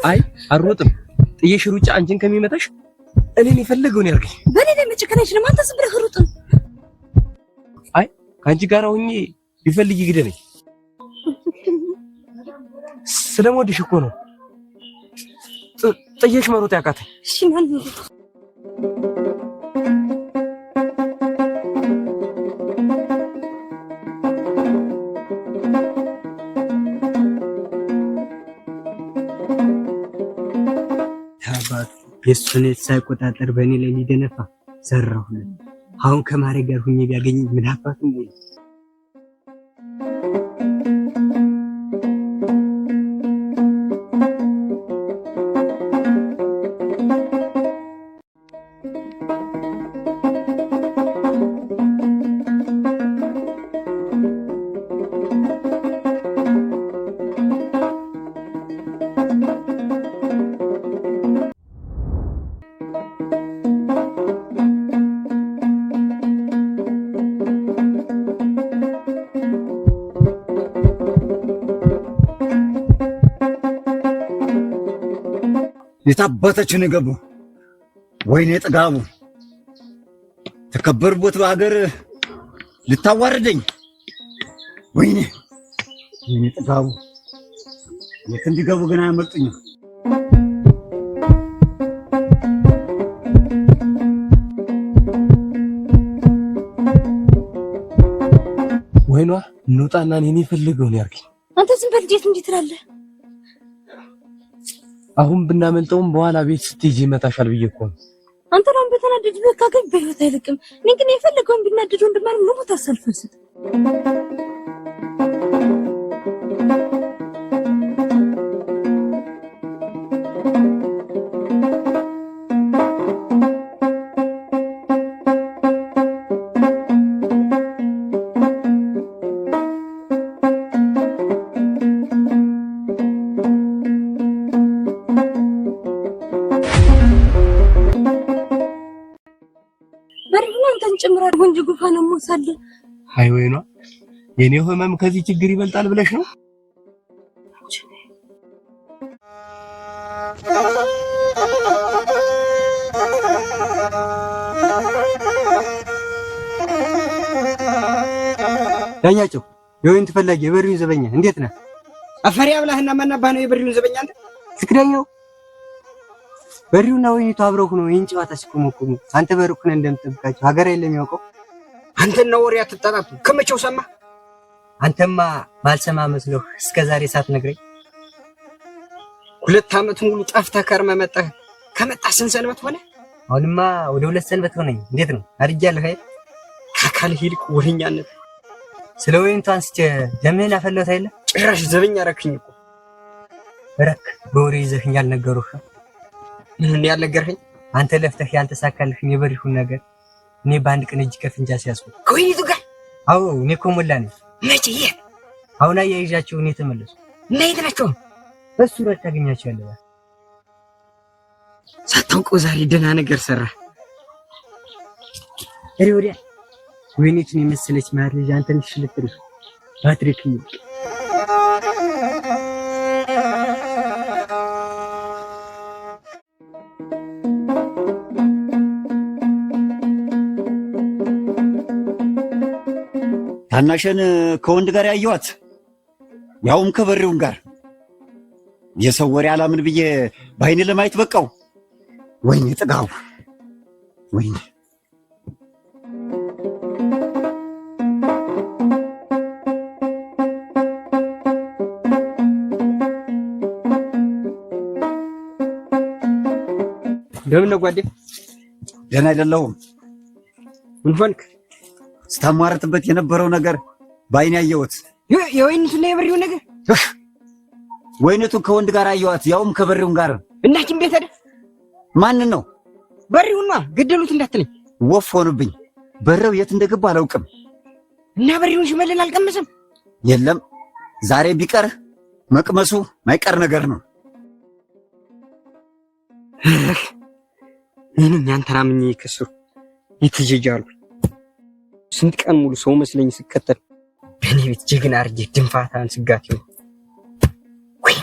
አይ አሮጥም ጥየሽ ሩጫ አንቺን ከሚመታሽ እኔን የፈለገውን ያርገኝ። በኔ ላይ መጨከን አይችልም። አንተ ዝም ብለህ ሩጥ። አይ ካንቺ ጋር ሆኜ ቢፈልግ ይግደለኝ። ስለምወድሽ እኮ ነው ጥየሽ መሮጥ ያቃተኝ። እሺ ማን ነው? የሱን ሳይቆጣጠር በእኔ ላይ ሊደነፋ ሰራሁለት። አሁን ከማሬ ጋር ሁኜ ቢያገኝ ምን አባቱ ነው? የታባታችን ገቡ ወይኔ ጥጋቡ ተከበርቦት በሀገር ልታዋርደኝ ወይኔ ጥጋቡ የት እንዲገቡ ግን አያመልጡኝም። ወይኗ እንውጣና እኔን የፈለገውን ያርገኝ። አንተ ዝም በል እንዴት እንዴት ትላለህ? አሁን ብናመልጠውም በኋላ ቤት ስትሄጂ ይመታሻል ብዬ እኮ ነው። አንተ ነው በተናደድ በካገኝ በህይወት አይለቅም። እኔ ግን የፈለገውን ቢናደድ ወንድማን ነው ታሰልፈስ። ጨምራል ወንጅ ጉፋን ሞሳለ። አይ ወይኗ የኔው ህመም ከዚህ ችግር ይበልጣል ብለሽ ነው? ዳኛቸው የወይን ተፈላጊ የበሪውን ዘበኛ እንዴት ነህ? አፈሪያ ብለህና ማናባህ ነው የበሪውን ዘበኛ አንተ? ትክዳኛው በሪውና ወይኒቱ አብረው ሆነው ይህን ጨዋታ ሲቆመቁሙ አንተ በሩቁን እንደምትጠብቃቸው ሀገር የለም ያውቀው። አንተና ወሬ አትጣጣጡ። ከመቼው ሰማ? አንተማ ማልሰማ መስሎህ እስከዛሬ ሳትነግረኝ 2 ዓመት ሙሉ ጠፍተህ ከርመህ መጣህ። ከመጣህ ስንት ሰንበት ሆነ? አሁንማ ወደ 2 ሰንበት ሆነኝ። እንዴት ነው አርጃለህ? አይ ከአካልህ ይልቅ ወሬኛነት። ስለ ወይኒቱ አንስቼ ደምህን አፈለሁት አይደለ? ጭራሽ ዘበኛ ረክኝ እኮ። ረክ በወሬ ይዘህኝ ያልነገሩህ ምን ያልነገርኸኝ? አንተ ለፍተህ ያልተሳካልህን የበሪሁን ነገር እኔ በአንድ ቀን እጅ ከፍንጃ ሲያስቡ ከወይኒቱ ጋር? አዎ እኔ እኮ ሞላ ነኝ። መቼ? የት? አሁን አያይዣቸው እኔ ተመለሱ። እና የት ናቸው? በሱ ረት ታገኛቸው ያለባ ሳታውቀው ዛሬ ደህና ነገር ሰራ። እሪ ወዲያ ወይኒቱን የመሰለች ማር ልጅ አንተን ሽልጥሪ ባትሪክ ታናሽን ከወንድ ጋር ያየዋት ያውም ከበሬውን ጋር የሰው ወሬ አላምን ብዬ በአይኔ ለማየት በቃው። ወይኔ ጥጋቡ ወይኔ እንደምን ነው ጓዴ? ደህና አይደለሁም። ምን ሆንክ? ስታማርትበት የነበረው ነገር በአይኔ ያየሁት። የወይኒቱና የበሪው ነገር? ወይኒቱ ከወንድ ጋር አየኋት፣ ያውም ከበሪውን ጋር። እናችን ቤት ሄደ? ማንን ነው? በሪውና ገደሉት እንዳትለኝ። ወፍ ሆኑብኝ። በረው የት እንደገባ አላውቅም። እና በሪውን ሽመልል አልቀመሰም? የለም ዛሬ ቢቀር መቅመሱ ማይቀር ነገር ነው። እኔ አንተራምኝ ከሱ ይትጀጃሉ ስንት ቀን ሙሉ ሰው መስለኝ ስከተል በእኔ ቤት ጀግና አርጌ ድንፋታን ስጋት ይሁን ወይ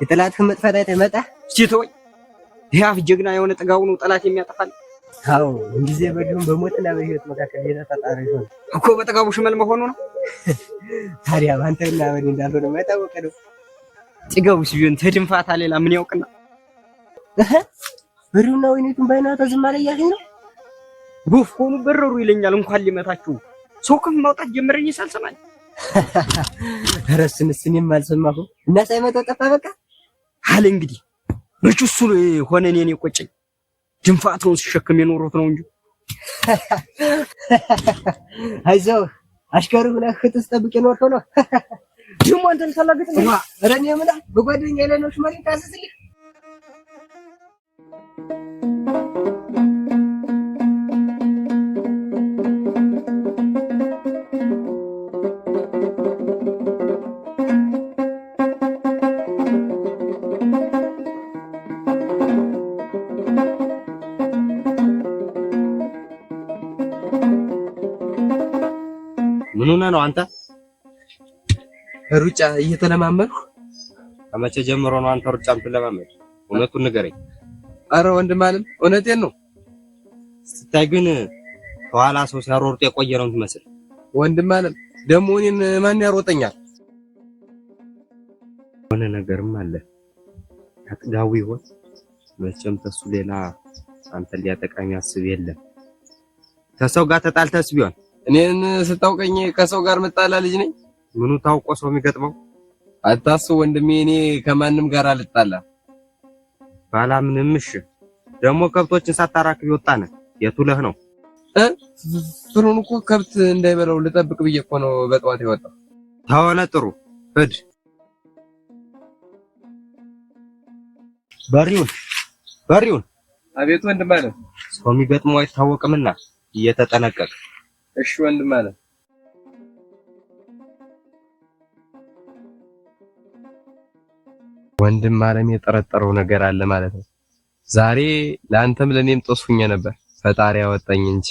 የጠላትህን መጥፋት አይተህ መጣህ? ሲቶይ ያፍ ጀግና የሆነ ጥጋው ነው ጠላት የሚያጠፋል። አዎ እንግዲህ በዲሁም በሞትና በህይወት መካከል የተጣጣረ ይሆን እኮ በጥጋቡ ሽመል መሆኑ ነው። ታዲያ ባንተና በዲ እንዳልሆነ ማይታወቅ ነው። ጥጋቡስ ቢሆን ተድንፋታ ሌላ ምን ያውቅና በሪውና ወይኔቱን ባይናታ ዝም አለ እያለኝ ነው። ጉፍ ሆኑ በረሩ ይለኛል። እንኳን ሊመታችሁ ሰው ከፍ ማውጣት ጀመረኝ ሳልሰማኝ ረስንስ እኔም አልሰማሁም እና ሳይመጣ ጠፋ በቃ አለ። እንግዲህ መች እሱ ሆነ እኔን የቆጨኝ ድንፋቱን ሲሸከም የኖሩት ነው እንጂ አይዞህ አሽከሩ ብለህ ትጠብቅ የኖርከው ነው። ደግሞ አንተን ታላግጥ ነው ረኔ ምላ በጓደኛዬ ላይ ነው ሽመሪ ታስስልኝ ምን ሆነህ ነው አንተ? ሩጫ እየተለማመድኩ። ከመቼ ጀምሮ ነው አንተ ሩጫ የምትለማመድ? እውነቱን ንገረኝ። አረ ወንድም አለም እውነቴን ነው። ስታይ ግን ከኋላ ሰው ሲያሮርጥ የቆየ ነው የምትመስል። ወንድም አለም ደግሞ እኔን ማን ያሮጠኛል? ሆነ ነገርም አለ። አጥጋው ይሆን መቼም ተሱ ሌላ አንተ ሊያጠቃኝ ያስብ የለም። ከሰው ጋር ተጣልተስ ቢሆን እኔን ስታውቀኝ ከሰው ጋር መጣላ ልጅ ነኝ? ምኑ ታውቆ ሰው የሚገጥመው? አታስብ ወንድሜ፣ እኔ ከማንም ጋር አልጣላ። ባላ ምንም። እሺ ደግሞ ከብቶችን ሳታራክብ ይወጣነ የቱለህ ነው? ፍሩን እኮ ከብት እንዳይበላው ልጠብቅ ብዬ እኮ ነው በጠዋት የወጣው። ታወለ ጥሩ ሂድ። በሪውን አቤት ወንድም አለ። ሰው የሚገጥመው አይታወቅምና እየተጠነቀቅ። እሺ ወንድም አለ። ወንድም አለም የጠረጠረው ነገር አለ ማለት ነው። ዛሬ ለአንተም ለኔም ጦስኩኝ ነበር፣ ፈጣሪ ያወጣኝ እንጂ።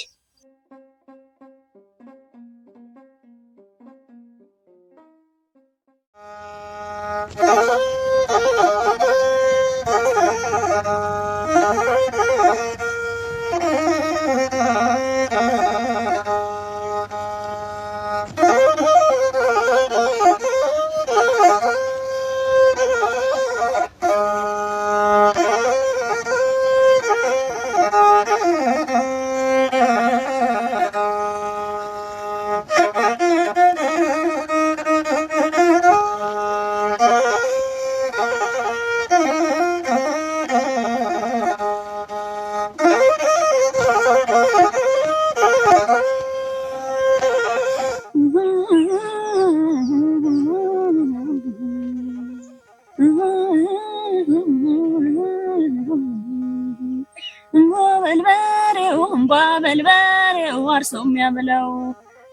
ሰው የሚያበላው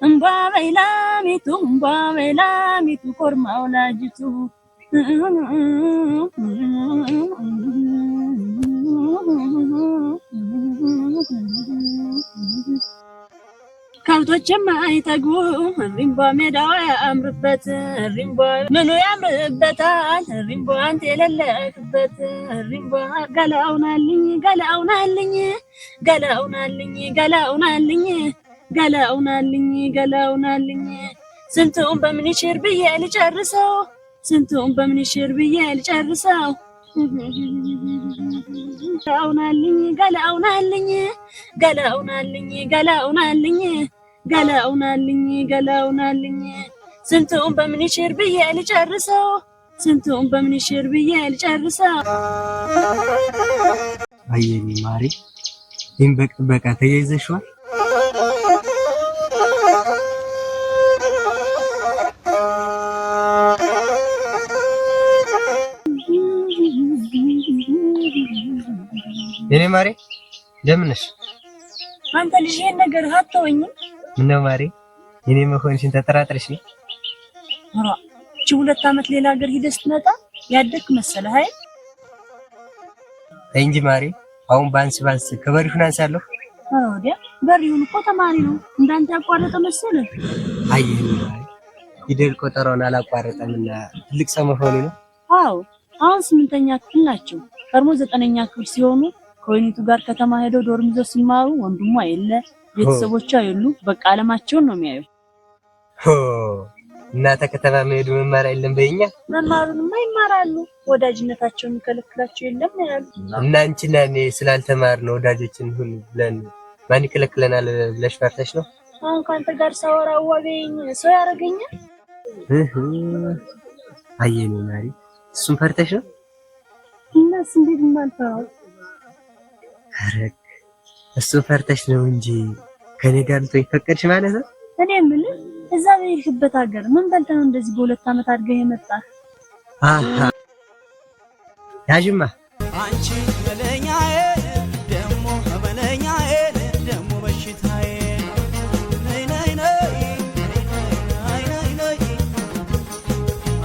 እንባ በላሚቱ ኮርማ ወላጅቱ ከብቶችም አይጠግቡ ሪምባ ሜዳው ያምርበት ሪምባ ምኑ ያምርበታል ሪምባ አንተ የሌለህበት ሪምባ ገላውናልኝ ገላውናልኝ ገላውናልኝ ገላውናልኝ ገላውናልኝ ገላውናልኝ ስንቱን በምን ይሽር ብዬ ልጨርሰው ስንቱን በምን ይሽር ብዬ ልጨርሰው ገላውናልኝ ገላውናልኝ ገላውናልኝ ገላውናልኝ ገላውናልኝ ገላውናልኝ ስንቱን በምን ይሽር ብዬ ልጨርሰው ስንቱን በምን ይሽር ብዬ ልጨርሰው። አየኝ ማሪ ይህም በቃ ተያይዘሽዋል? የኔ ማሬ እንደምን ነሽ? አንተ ልጅ ይሄን ነገር አትተወኝም? ምነው ማሬ የኔ መሆንሽን ተጠራጥረሽ ነው? ኧረ እቺ 2 ዓመት ሌላ ሀገር ሂደህ ስትመጣ ያደግክ መሰለህ አይደል? እንጂ ማሬ አሁን ባንስ ከበሪሁን አንሳለሁ። ኧረ ወዲያ በሪሁን እኮ ተማሪ ነው እንዳንተ ያቋረጠ መሰለህ? አይ ማሬ ፊደል ቆጠራውን አላቋረጠምና ትልቅ ሰው መሆኑ ነው። አዎ አሁን 8ኛ ክፍል ናቸው። ቀድሞ 9ኛ ክፍል ሲሆኑ ከወይኒቱ ጋር ከተማ ሄደው ዶርም ይዘው ሲማሩ ወንድሟ የለ ቤተሰቦቿ የሉ በቃ አለማቸውን ነው የሚያዩ። እናተ ከተማ መሄዱ መማር የለም በእኛ መማሩንማ ይማራሉ። ወዳጅነታቸውን የሚከለክላቸው የለም ያሉ እና አንቺና እኔ ስላልተማርን ወዳጆችን ሁን ብለን ማን ይከለክለናል ብለሽ ፈርተሽ ነው? አሁን ካንተ ጋር ሳወራ ዋቤኝ ሰው ያደርገኛል። አየኔ ማሪ እሱን ፈርተሽ ነው? እናስ እንዴት ማልፈራው? አረክ እሱ ፈርተሽ ነው እንጂ ከኔ ጋር ልትሆኝ ፈቀድሽ ማለት ነው? እኔ የምልህ እዛ በሄድክበት ሀገር ምን በልተህ ነው እንደዚህ በ2 ዓመት አድገህ የመጣህ? አሃ ያጅማ አንቺ መለኛዬ ደሞ መለኛዬ ደሞ በሽታዬ ነይ ነይ ነይ ነይ ነይ ነይ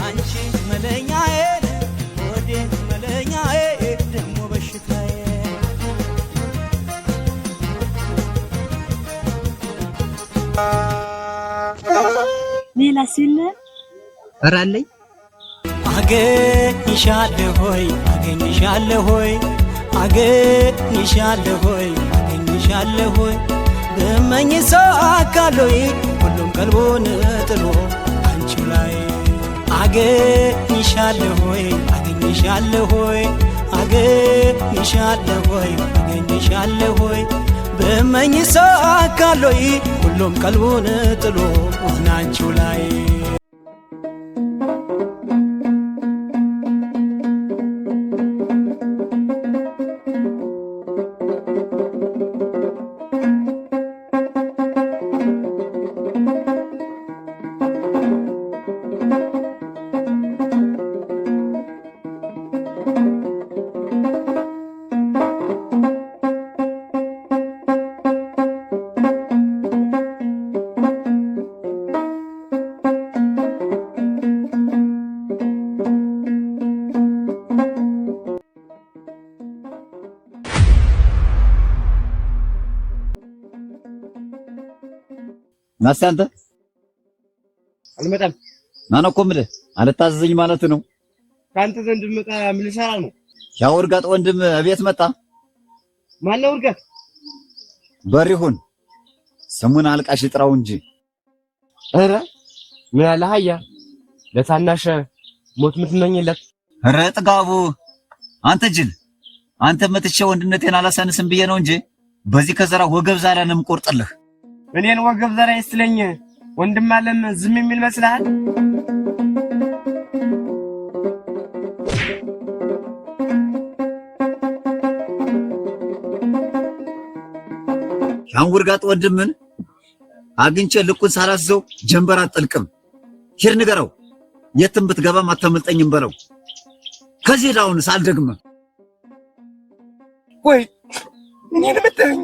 አንቺ መለኛዬ ወዴ መለኛዬ ደሞ በሽታዬ ሌላ ሲል እራለኝ አገኝሻለሁ ሆይ አገኝሻለሁ ሆይ አገኝሻለሁ ሆይ አገኝሻለሁ ሆይ ብመኝ ሳካሎይ ሁሉም ቀልቡን ጥሎ አንቺ ላይ አገኝሻለሁ ሆይ አገኝሻለሁ ሆይ አገኝሻለሁ ሆይ አገኝሻለሁ ሆይ ብመኝ ሳካሎይ ሁሉም ቀልቡን ጥሎ አንቺ ላይ ናስታንተ አልመጣም። ማነው እኮ የምልህ አልታዘዘኝ ማለት ነው። ካንተ ዘንድ መጣ ምን ልሰራ ነው? ያው እርጋጥ ወንድም እቤት መጣ። ማን ነው እርጋጥ? በሪሁን ስሙን አልቃሽ ጥራው እንጂ። ኧረ ምን አለ ሀያ ለታናሽ ሞት ምትመኝለት? ኧረ ጥጋቡ አንተ ጅል፣ አንተ መጥቼ ወንድነቴን አላሳንስም ብዬ ነው እንጂ በዚህ ከዘራ ወገብ ዛላንም ቆርጥልህ። እኔን ወገብ ዘራ ይስለኝ ወንድም አለም ዝም የሚል መስልሃል? ያን ውርጋጥ ወንድምን አግኝቼ ልኩን ሳላስዘው ጀንበር አጥልቅም። ሂድ ንገረው የትም ብትገባም አታመልጠኝም በለው። ከዚህ ዳውን ሳልደግም ወይ እኔን መጣኝ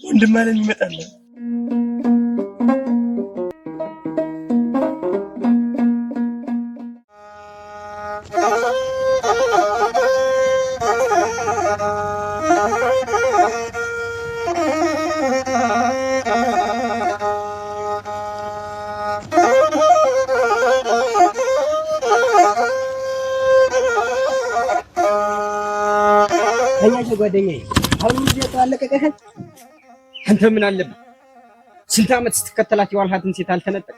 ወንድም አለም ይመጣል። እኛሽ ጓደኛዬ አሁን ልጅቷ አለቀቀህ። አንተ ምን አለብህ? ስንት ዓመት ስትከተላት የዋልሃትን ሴት አልተነጠቅ?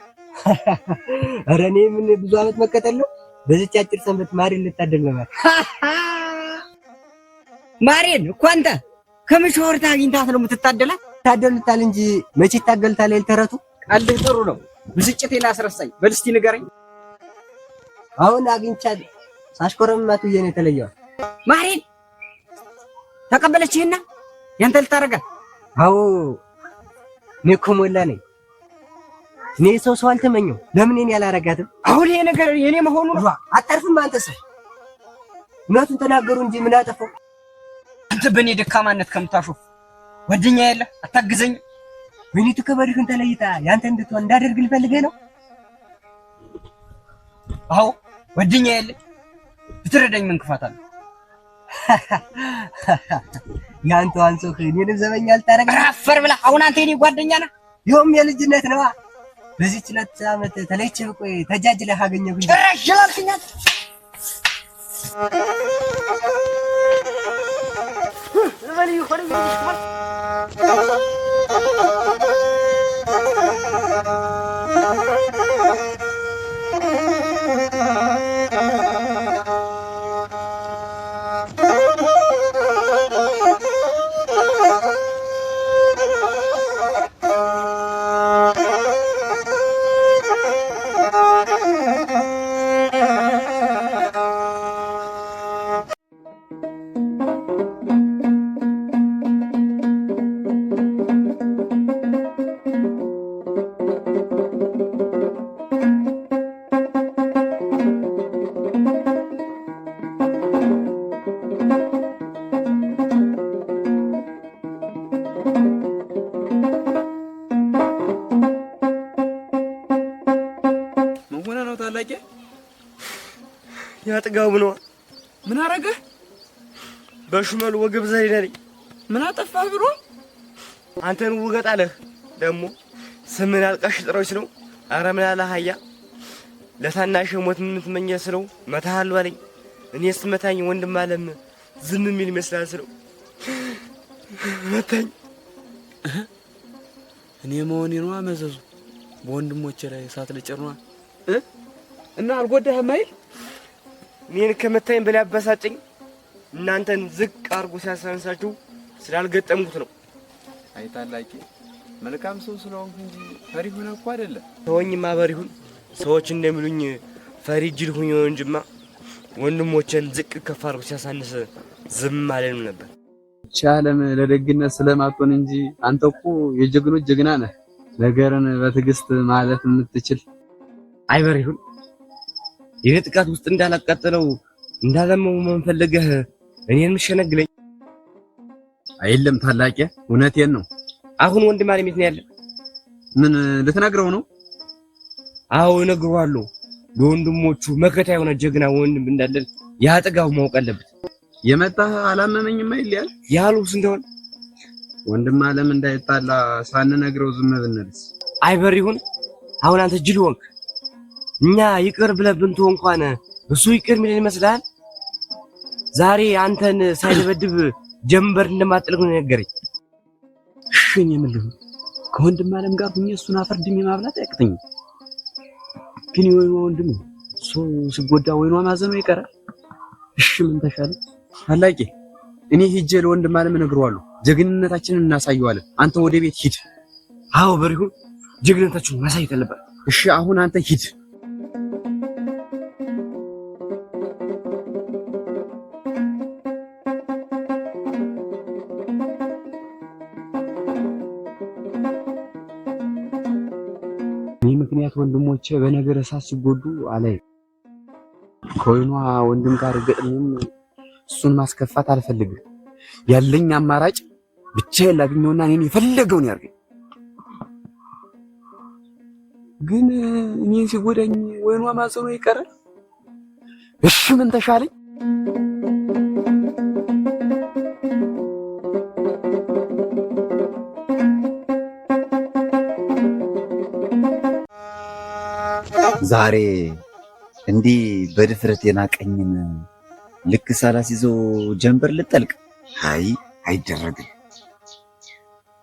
ኧረ እኔ ምን ብዙ ዓመት መከተል ነው። በዚች አጭር ሰንበት ማሬን ልታደል ነው። ማሬን እኮ አንተ ከመሸወርታ አግኝታት ነው የምትታደላት? ታደሉታል እንጂ መቼ ታገልታል? ያልተረቱ ቀልህ ጥሩ ነው። ብስጭቴን አስረሳኝ። በል እስቲ ንገረኝ። አሁን አግኝቻት ሳሽኮረምማቱ የኔ ተለየው። ማሬን ተቀበለችህና ያንተ ልታረጋ? አዎ እኔ እኮ ሞላ ነኝ። እኔ ሰው አልተመኘው። ለምን እኔ ያላረጋትም? አሁን ይሄ ነገር የኔ መሆኑ ነው። አጣርፍም አንተ ሰው እውነቱን ተናገሩ እንጂ ምን አጠፋው? አንተ በእኔ ደካማነት ከምታሾፍ ጓደኛ ያለ አታግዘኝ። ወይኔቱ ከበድህን ተለይታ ያንተ እንድትሆን እንዳደርግ ልፈልገህ ነው? አዎ ጓደኛ ያለ ብትረዳኝ ምን ክፋት አለ? ያንተ አንሶህ እኔንም ዘበኛ ልታረግ አፈር ብላ። አሁን አንተ የኔ ጓደኛ ነህ። ይኸውም የልጅነት ነዋ። በዚህች 2 ዓመት ተለይቼ ብቆይ ተጃጅለህ አገኘሁኝ። ጭራሽ ይላልከኛል። ለማንኛውም ይሆነኝ ያጥጋው ነው። ምን አረገህ? በሹመሉ ወገብ ዘይዳለኝ። ምን አጠፋህ ብሎ አንተን ውገጣለህ ደግሞ ስምን አልቀሽ ጥሮች ነው። አረ ምን አለ ሀያ ለታናሽ ሞት ምን ትመኘስ ነው? መታሃል አለኝ። እኔስ መታኝ ወንድም አለም ዝም የሚል ይመስላል ስለው መታኝ። እኔ መሆኔ ነው አመዘዙ በወንድሞቼ ላይ እሳት ልጭርኗ እና አልጎዳህም አይደል? እኔን ከመታኝ በላይ አበሳጨኝ። እናንተን ዝቅ አርጎ ሲያሳንሳችሁ ስላልገጠምኩት ነው። አይታላቂ መልካም ሰው ስለሆንክ እንጂ ፈሪ ሆነ እኮ አይደለም። ተወኝማ በሪሁን ሰዎች እንደሚሉኝ ፈሪ ጅል ሆኜ ነው እንጂማ ወንድሞቼን ዝቅ ከፍ አርጎ ሲያሳንስ ዝም አለንም ነበር። ቻለም ለደግነት ስለማትሆን እንጂ አንተ እኮ የጀግኖች ጀግና ነህ። ነገርን በትዕግስት ማለት የምትችል አይበሪሁን የኔ ጥቃት ውስጥ እንዳላቃጠለው እንዳለመው መንፈልገህ እኔን ምሸነግለኝ አይደለም ታላቄ፣ እውነቴን ነው። አሁን ወንድም አለኝ የት ነው ያለ? ምን ልትነግረው ነው? አዎ እነግረዋለሁ። ለወንድሞቹ መከታ የሆነ ጀግና ወንድም እንዳለን ያጥጋው ማወቅ አለበት። የመጣህ አላመመኝም አይደል ያሉስ እንደሆነ ወንድም አለም እንዳይጣላ ሳንነግረው ዝም ብንልስ? አይበሪሁን አሁን አንተ ጅል ሆንክ። እኛ ይቅር ብለህ ብንተው እንኳን እሱ ይቅር የሚለን ይመስላል። ዛሬ አንተን ሳይደበድብ ጀንበር እንደማጥልቅ ነው ነገረኝ። እሺ እኔ ምን ልሁን? ከወንድም አለም ጋር ሁኜ እሱን አፈርድሜ ማብላት አያቅተኝም። ግን የወይኗ ወንድም እሱ ሲጎዳ ወይኗ ማዘኑ ይቀራል። እሺ ምን ተሻለ? ታላቄ እኔ ሂጄ ለወንድም አለም እነግረዋለሁ። ጀግንነታችንን እናሳየዋለን። አንተ ወደ ቤት ሂድ። አዎ በሪሁን ጀግንነታችንን ማሳየት አለበት። እሺ አሁን አንተ ሂድ። ምክንያት ወንድሞቼ በነገር እሳት ሲጎዱ አላይ ከወይኗ ወንድም ጋር ገጥሞም እሱን ማስከፋት አልፈልግም። ያለኝ አማራጭ ብቻዬን ላግኘውና እኔን የፈለገውን ያርገኝ። ግን እኔን ሲጎዳኝ ወይኗ ማዘኑ ይቀራል። እሺ ምን ተሻለኝ? ዛሬ እንዲህ በድፍረት የናቀኝን ልክ ሳላስይዘው ጀንበር ልጠልቅ? አይ አይደረግም።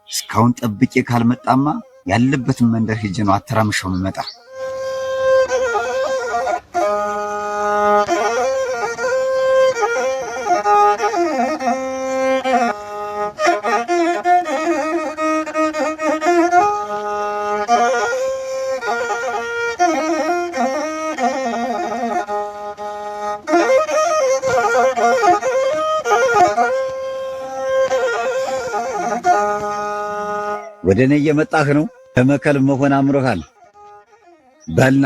እስካሁን ጠብቄ ካልመጣማ ያለበትን መንደር ሄጄ ነው አተራምሻው መጣ። ወደ እኔ እየመጣህ ነው? ለመከል መሆን አምሮሃል። በልና